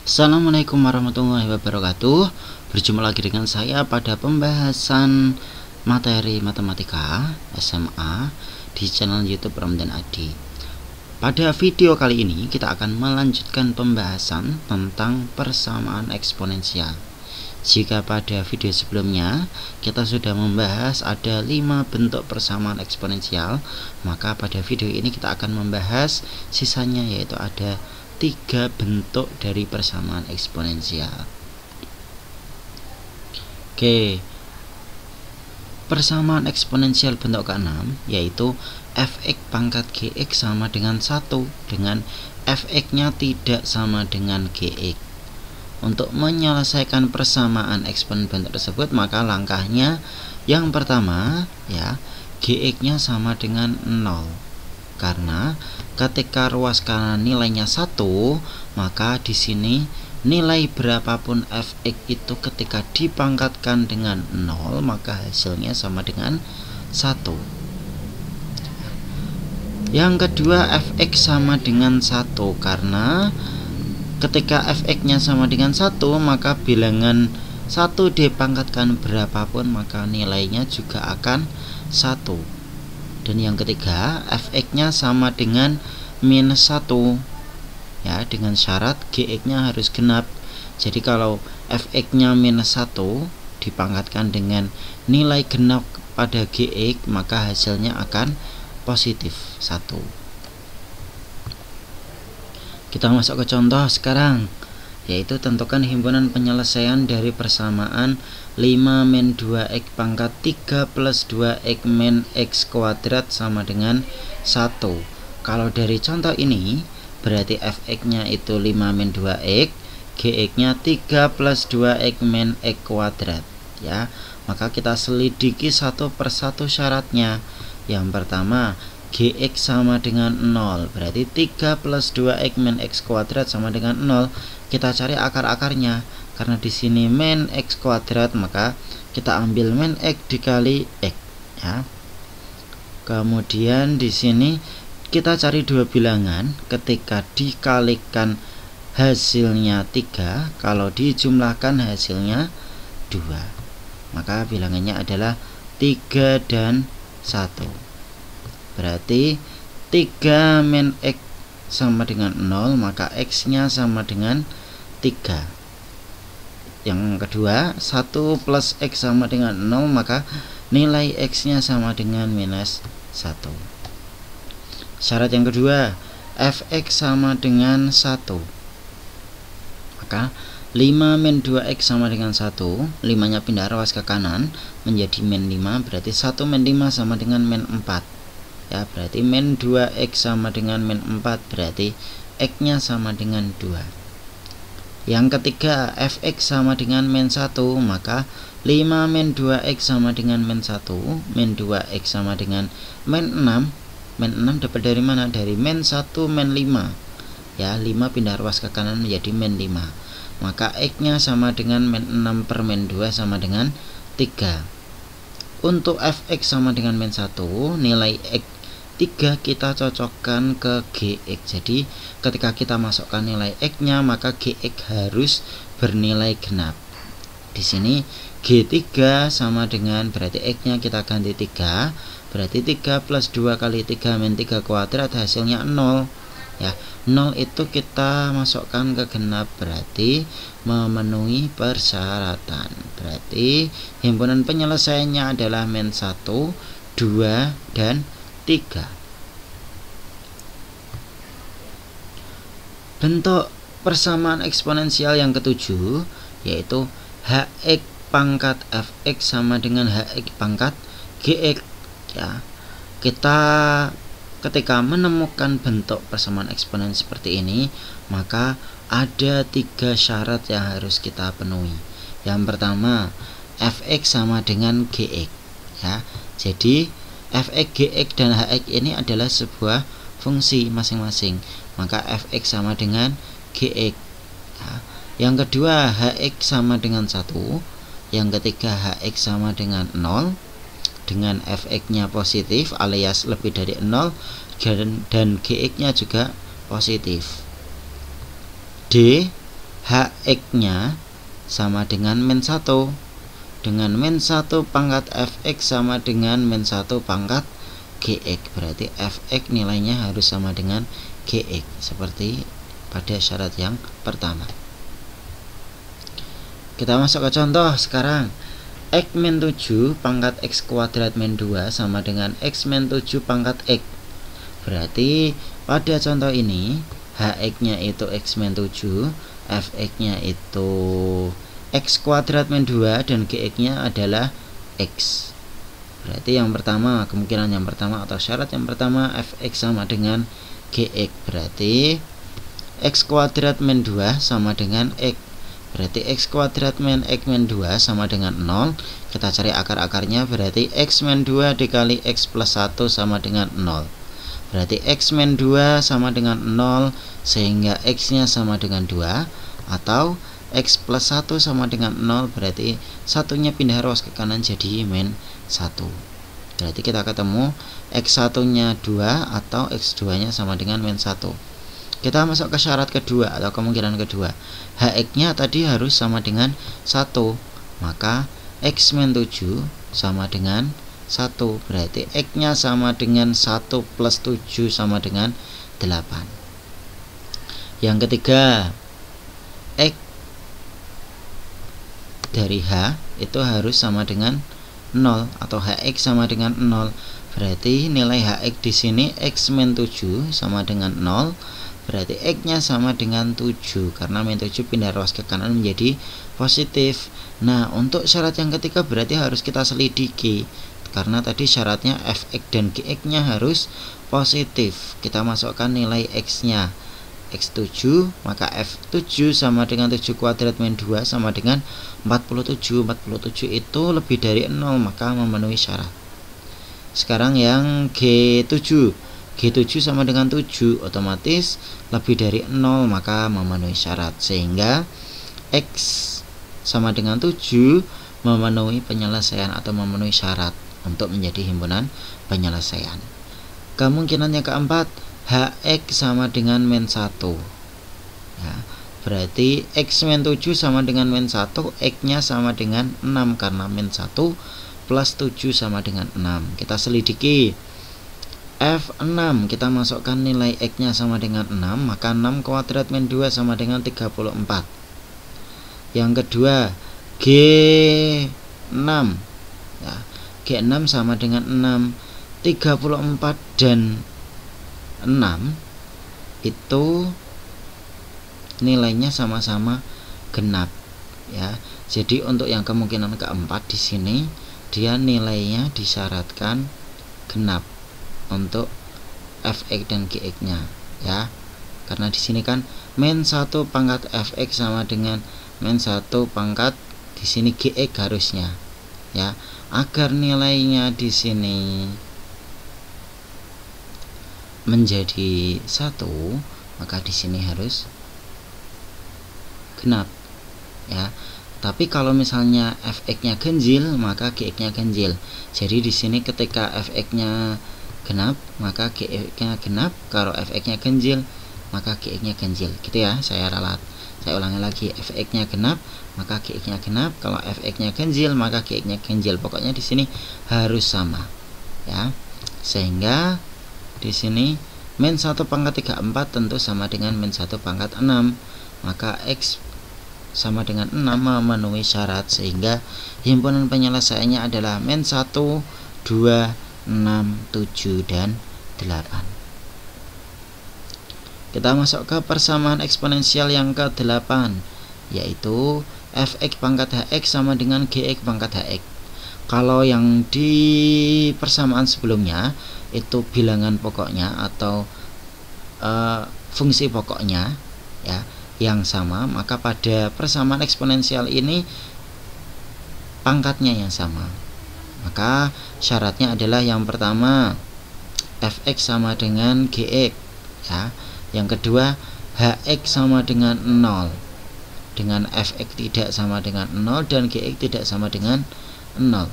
Assalamualaikum warahmatullahi wabarakatuh. Berjumpa lagi dengan saya pada pembahasan materi matematika SMA di channel YouTube Ramdan Adi. Pada video kali ini kita akan melanjutkan pembahasan tentang persamaan eksponensial. Jika pada video sebelumnya kita sudah membahas ada 5 bentuk persamaan eksponensial, maka pada video ini kita akan membahas sisanya, yaitu ada 3 bentuk dari persamaan eksponensial. Oke, persamaan eksponensial bentuk ke-6 yaitu fx pangkat gx sama dengan 1 dengan fx nya tidak sama dengan gx. Untuk menyelesaikan persamaan eksponen bentuk tersebut, maka langkahnya yang pertama ya, gx nya sama dengan 0. Karena ketika ruas kanan nilainya 1, maka di sini nilai berapapun fx itu ketika dipangkatkan dengan 0, maka hasilnya sama dengan 1. Yang kedua, fx sama dengan 1 karena ketika fx nya sama dengan 1, maka bilangan 1 dipangkatkan berapapun maka nilainya juga akan 1. Dan yang ketiga, fx nya sama dengan minus 1 ya, dengan syarat gx nya harus genap. Jadi kalau fx nya minus 1 dipangkatkan dengan nilai genap pada gx, maka hasilnya akan positif 1. Kita masuk ke contoh sekarang, yaitu tentukan himpunan penyelesaian dari persamaan 5 min 2x pangkat 3 plus 2x min x kuadrat sama dengan 1. Kalau dari contoh ini berarti fx nya itu 5 min 2x, gx nya 3 plus 2x min x kuadrat ya. Maka kita selidiki satu persatu syaratnya. Yang pertama, gx sama dengan 0, berarti 3 plus 2x min x kuadrat sama dengan 0. Kita cari akar-akarnya. Karena di sini min x kuadrat, maka kita ambil min x dikali x ya. Kemudian di sini kita cari dua bilangan, ketika dikalikan hasilnya 3, kalau dijumlahkan hasilnya 2. Maka bilangannya adalah 3 dan 1. Berarti 3 min x sama dengan 0, maka x nya sama dengan 3. Yang kedua, 1 plus x sama dengan 0, maka nilai x nya sama dengan minus 1. Syarat yang kedua, fx sama dengan 1, maka 5 min 2x sama dengan 1, 5 nya pindah ruas ke kanan menjadi min 5, berarti 1 min 5 sama dengan min 4 ya, berarti min 2x sama dengan min 4, berarti x nya sama dengan 2. Yang ketiga, fx sama dengan min 1, maka 5 min 2x sama dengan min 1, min 2x sama dengan min 6. Min 6 dapat dari mana? Dari min 1 min 5 ya, 5 pindah ruas ke kanan menjadi min 5, maka x nya sama dengan min 6 per min 2 sama dengan 3. Untuk fx sama dengan min 1, nilai x 3 kita cocokkan ke gx. Jadi ketika kita masukkan nilai x nya, maka gx harus bernilai genap. Di sini g3 sama dengan, berarti x nya kita ganti 3, berarti 3 plus 2 kali 3 min 3 kuadrat hasilnya 0 ya. 0 itu kita masukkan ke genap, berarti memenuhi persyaratan. Berarti himpunan penyelesaiannya adalah min 1, 2, dan 3. Bentuk persamaan eksponensial yang ketujuh yaitu hx pangkat fx sama dengan hx pangkat gx ya. Kita ketika menemukan bentuk persamaan eksponen seperti ini, maka ada 3 syarat yang harus kita penuhi. Yang pertama, fx sama dengan gx ya. Jadi fx, gx, dan hx ini adalah sebuah fungsi masing-masing, maka fx sama dengan gx ya. Yang kedua, hx sama dengan 1. Yang ketiga, hx sama dengan 0 dengan fx nya positif alias lebih dari 0, dan gx nya juga positif. D hx-nya sama dengan min 1, dengan min 1 pangkat fx sama dengan min 1 pangkat gx. Berarti fx nilainya harus sama dengan gx seperti pada syarat yang pertama. Kita masuk ke contoh sekarang. X min 7 pangkat x kuadrat min 2 sama dengan x min 7 pangkat x. Berarti pada contoh ini hx-nya itu x min 7, fx-nya itu x kuadrat min 2 dan gx-nya adalah x. Berarti yang pertama, kemungkinan yang pertama atau syarat yang pertama, fx sama dengan gx. Berarti x kuadrat min 2 sama dengan x. Berarti x kuadrat min x min 2 sama dengan 0. Kita cari akar-akarnya, berarti x min 2 dikali x plus 1 sama dengan 0. Berarti x min 2 sama dengan 0, sehingga x nya sama dengan 2. Atau x plus 1 sama dengan 0, berarti satunya pindah ruas ke kanan jadi min 1. Berarti kita ketemu x1 nya 2 atau x2 nya sama dengan min 1. Kita masuk ke syarat kedua atau kemungkinan kedua. Hx nya tadi harus sama dengan 1, maka x min 7 sama dengan 1. Berarti x nya sama dengan 1 plus 7 sama dengan 8. Yang ketiga, x dari h itu harus sama dengan 0 atau hx sama dengan 0. Berarti nilai hx di sini x min 7 sama dengan 0. Berarti x nya sama dengan 7 karena min 7 pindah ruas ke kanan menjadi positif. Nah, untuk syarat yang ketiga berarti harus kita selidiki, karena tadi syaratnya fx dan gx nya harus positif. Kita masukkan nilai x nya x7, maka f7 sama dengan 7 kuadrat min 2 sama dengan 47. 47 itu lebih dari 0, maka memenuhi syarat. Sekarang yang G7 sama dengan 7, otomatis lebih dari 0, maka memenuhi syarat, sehingga x sama dengan 7 memenuhi penyelesaian atau memenuhi syarat untuk menjadi himpunan penyelesaian. Kemungkinan yang keempat, hx sama dengan min 1 ya, berarti x min 7 sama dengan min 1, x nya sama dengan 6 karena min 1 plus 7 sama dengan 6. Kita selidiki F6, kita masukkan nilai x nya sama dengan 6, maka 6 kuadrat min 2 sama dengan 34. Yang kedua, G6 ya, G6 sama dengan 6. 34 dan 6 itu nilainya sama-sama genap ya. Jadi untuk yang kemungkinan keempat di sini dia nilainya disyaratkan genap untuk fx dan gx nya ya. Karena di sini kan min 1 pangkat fx sama dengan min 1 pangkat di sini gx harusnya ya. Agar nilainya di sini menjadi 1, maka di sini harus genap ya. Tapi kalau misalnya fx-nya ganjil, maka gx-nya ganjil. Jadi di sini ketika fx-nya genap, maka gx-nya genap. Kalau fx-nya ganjil, maka gx-nya ganjil. Gitu ya, saya ralat. Saya ulangi lagi, fx-nya genap, maka gx-nya genap. Kalau fx-nya ganjil, maka gx-nya ganjil. Pokoknya di sini harus sama ya. Sehingga di sini min 1 pangkat 34 tentu sama dengan min 1 pangkat 6, maka x sama dengan 6 memenuhi syarat, sehingga himpunan penyelesaiannya adalah min 1, 2, 6, 7, dan 8. Kita masuk ke persamaan eksponensial yang ke-8, yaitu fx pangkat hx sama dengan gx pangkat hx. Kalau yang di persamaan sebelumnya itu bilangan pokoknya atau fungsi pokoknya ya yang sama, maka pada persamaan eksponensial ini pangkatnya yang sama. Maka syaratnya adalah yang pertama fx sama dengan gx ya. Yang kedua hx sama dengan 0 dengan fx tidak sama dengan 0 dan gx tidak sama dengan 0.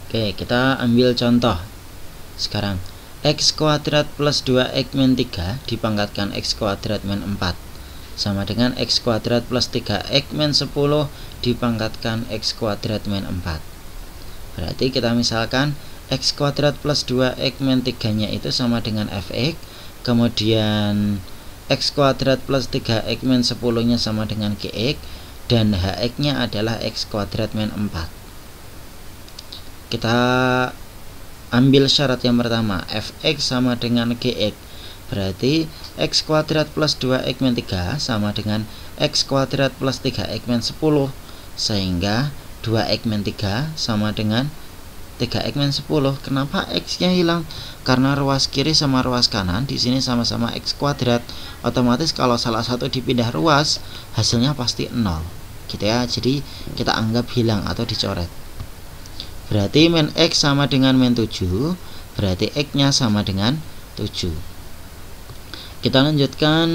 Oke, kita ambil contoh sekarang. X kuadrat plus 2X min 3 dipangkatkan X kuadrat min 4 sama dengan X kuadrat plus 3X min 10 dipangkatkan X kuadrat min 4. Berarti kita misalkan X kuadrat plus 2X min 3 nya itu sama dengan Fx, kemudian X kuadrat plus 3X min 10 nya sama dengan Gx, dan Hx nya adalah X kuadrat min 4. Kita ambil syarat yang pertama, Fx sama dengan Gx, berarti X kuadrat plus 2X min 3 sama dengan X kuadrat plus 3X min 10, sehingga 2X min 3 sama dengan 3X min 10. Kenapa X nya hilang? Karena ruas kiri sama ruas kanan di sini sama-sama X kuadrat, otomatis kalau salah satu dipindah ruas hasilnya pasti 0 gitu ya, jadi kita anggap hilang atau dicoret. Berarti min X sama dengan min 7, berarti X nya sama dengan 7. Kita lanjutkan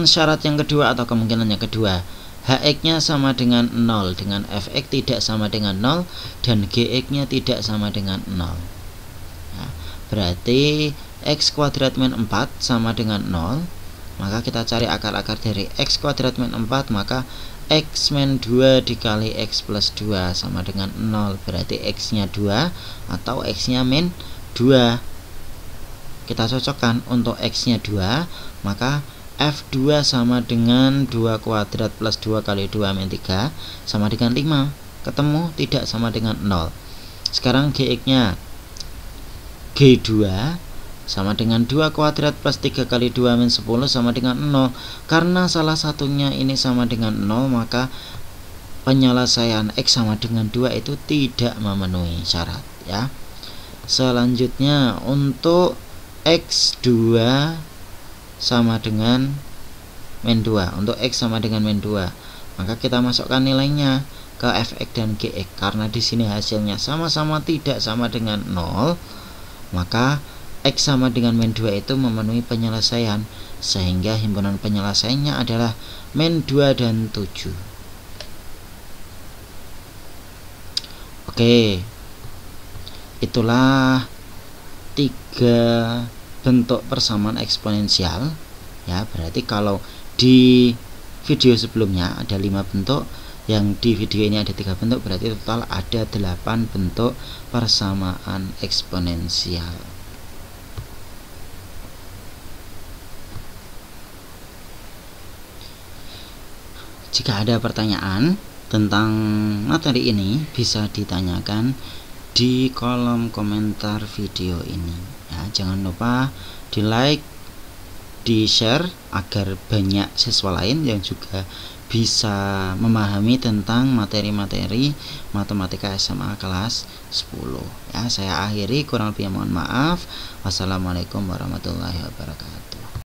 syarat yang kedua atau kemungkinan yang kedua. Hx nya sama dengan 0, dengan Fx tidak sama dengan 0, dan Gx nya tidak sama dengan 0. Nah, berarti X kuadrat min 4 sama dengan 0. Maka kita cari akar-akar dari X kuadrat min 4, maka X min 2 dikali X plus 2 sama dengan 0, berarti X nya 2 atau X nya min 2. Kita cocokkan untuk X nya 2, maka F2 sama dengan 2 kuadrat plus 2 kali 2 min 3 sama dengan 5. Ketemu tidak sama dengan 0. Sekarang Gx nya G2 sama dengan 2 kuadrat plus 3 kali 2 min 10 sama dengan 0. Karena salah satunya ini sama dengan 0, maka penyelesaian X sama dengan 2 itu tidak memenuhi syarat ya. Selanjutnya untuk X2 sama dengan min 2, untuk X sama dengan min 2, maka kita masukkan nilainya ke Fx dan Gx. Karena di sini hasilnya sama-sama tidak sama dengan 0, maka X sama dengan min 2 itu memenuhi penyelesaian, sehingga himpunan penyelesaiannya adalah min 2 dan 7. Oke, itulah 3 bentuk persamaan eksponensial ya. Berarti kalau di video sebelumnya ada 5 bentuk, yang di video ini ada 3 bentuk, berarti total ada 8 bentuk persamaan eksponensial. Jika ada pertanyaan tentang materi ini, bisa ditanyakan di kolom komentar video ini ya. Jangan lupa di like, di share agar banyak siswa lain yang juga bisa memahami tentang materi-materi matematika SMA kelas 10 ya. Saya akhiri, kurang lebih mohon maaf. Wassalamualaikum warahmatullahi wabarakatuh.